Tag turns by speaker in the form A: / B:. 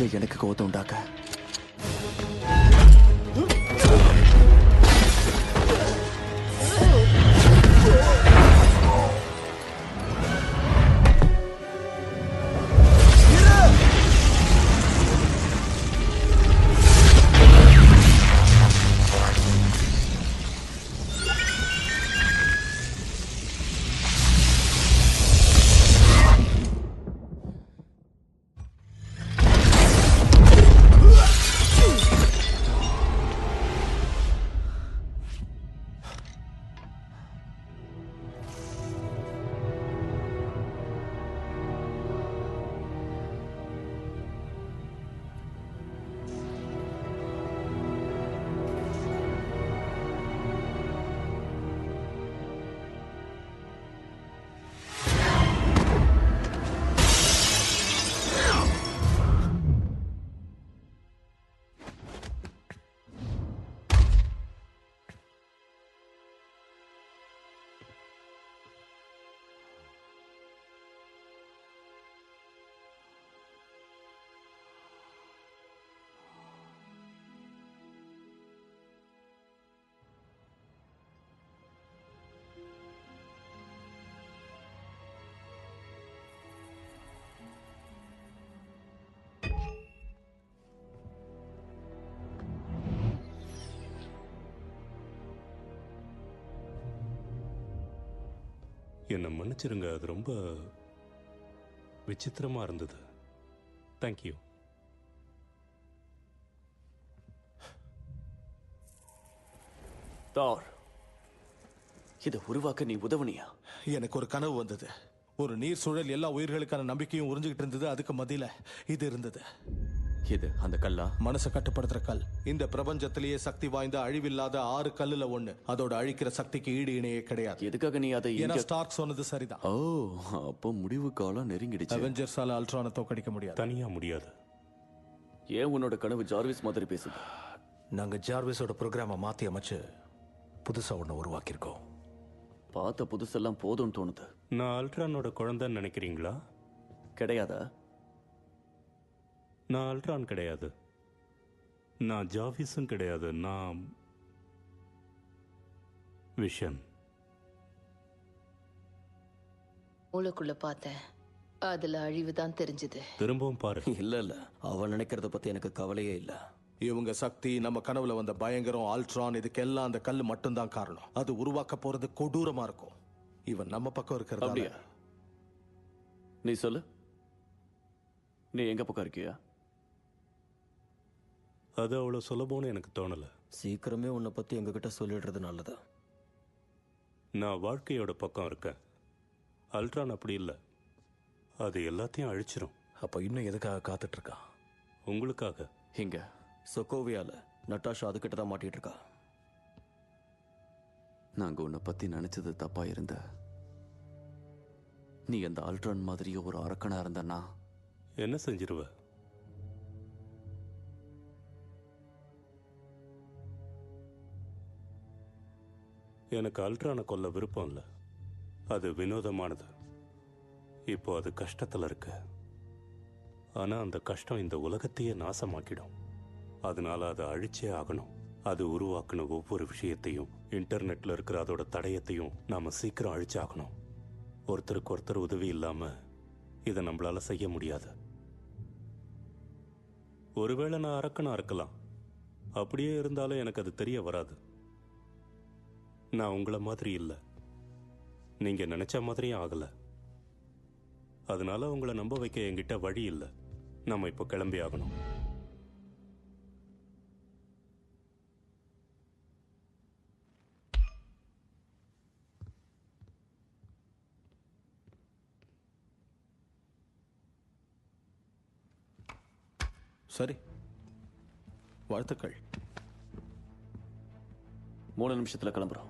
A: எதுக்காக எனக்கு கோவத்தை உண்டாக்க?
B: என்னை மன்னிச்சிருங்க, அது ரொம்ப விசித்திரமா இருந்தது. தேங்க்யூ.
A: தார், இதை உருவாக்க நீ உதவுனியா?
C: எனக்கு ஒரு கனவு வந்தது. ஒரு நீர் சூழல் எல்லா உயிர்களுக்கான நம்பிக்கையும் உறிஞ்சுக்கிட்டு இருந்தது. அதுக்கு மத்தியில இது இருந்தது.
A: இது அந்த கல்லா?
C: மனசை கட்டுப்படுத்துற கல். இந்த பிரபஞ்சத்திலேயே சக்தி வாய்ந்த அழிவில்லாத 6 கல்லுல ஒண்ணு. அதோட அழிக்கிற சக்திக்கு ஈடு இணையே கிடையாது.
A: எதுக்காக நீ அதை
C: ஏன்னா ஸ்டார்க் சொன்னது சரிதான்.
A: ஓ, அப்போ முடிவு காலம் நெருங்கிடுச்சு.
C: அவெஞ்சர்ஸால அல்ட்ரானை தோக்கடிக்க முடியாது.
B: தனியா முடியாது.
A: ஏன் உன்னோட கனவு ஜார்விஸ் மாதிரி பேசுது?
D: நாங்க ஜார்விஸோட ப்ரோக்ராமை மாத்தி அமைச்சு புதுசா ஒண்ணு உருவாக்கியிருக்கோம்.
A: பார்த்த புதுசெல்லாம் போதும்னு தோணுது.
B: நான் அல்ட்ரானோட குழந்தைன்னு நினைக்கிறீங்களா?
A: கிடையாதா?
B: நான் அல்ட்ரான் கிடையாது, நான் ஜாவிஸும் கிடையாது, நான் விஷன்.
E: மூளைக்குள்ள பார்த்தேன், அதுல அழிவுதான் தெரிஞ்சது.
B: திரும்பவும் பாரு.
D: இல்ல அவன் நினைக்கிறத பத்தி எனக்கு கவலையே இல்ல.
C: இவங்க சக்தி, நம்ம கனவுல வந்த பயங்கரம், ஆல்ட்ரான், இதுக்கெல்லாம் அந்த கல்லு மட்டும்தான் காரணம். அது உருவாக்க போறது கொடூரமா இருக்கும். இவன் நம்ம பக்கம் இருக்கிறது.
A: அப்படியா? நீ சொல்லு, நீ எங்க பக்கம் இருக்கியா?
B: அது அவ்வளோ சுலபம்னு எனக்கு தோணல.
D: சீக்கிரமே உன்னை பத்தி எங்ககிட்ட சொல்லிடுறது நல்லதா.
B: நான் வாழ்க்கையோட பக்கம் இருக்கேன். அல்ட்ரான் அப்படி இல்லை, அது எல்லாத்தையும் அழிச்சிரும்.
D: அப்ப இன்னும் எதுக்காக காத்துட்டு இருக்கா?
B: உங்களுக்காக.
A: இங்க
D: சொக்கோவியால நட்டாஷா அதுகிட்ட தான் மாட்டிட்டு இருக்கா.
A: நாங்க உன்னை பத்தி நினைச்சது தப்பா இருந்த. நீ அந்த அல்ட்ரான் மாதிரியே ஒரு அரக்கனா இருந்தனா
B: என்ன செஞ்சிருவ? எனக்கு அல்ட்ரானை கொல்ல விருப்பம் இல்லை. அது வினோதமானது. இப்போ அது கஷ்டத்தில் இருக்கு. ஆனால் அந்த கஷ்டம் இந்த உலகத்தையே நாசமாக்கிடும். அதனால அதை அழிச்சே ஆகணும். அது உருவாக்குன ஒவ்வொரு விஷயத்தையும், இன்டர்நெட்ல இருக்கிற அதோட தடயத்தையும் நாம சீக்கிரம் அழிச்சாகணும். ஒருத்தருக்கு ஒருத்தர் உதவி இல்லாம இதை நம்மளால செய்ய முடியாது. ஒருவேளை நான் அரக்கனா இருக்கலாம். அப்படியே இருந்தாலும் எனக்கு அது தெரிய வராது. நான் உங்களை மாதிரி இல்லை, நீங்க நினைச்ச மாதிரியும் ஆகல. அதனால உங்களை நம்ப வைக்க என்கிட்ட வழி இல்லை. நம்ம இப்போ கிளம்பி ஆகணும்.
C: சரி, வாழ்த்துக்கள்.
A: 3 நிமிஷத்துல கிளம்புறோம்.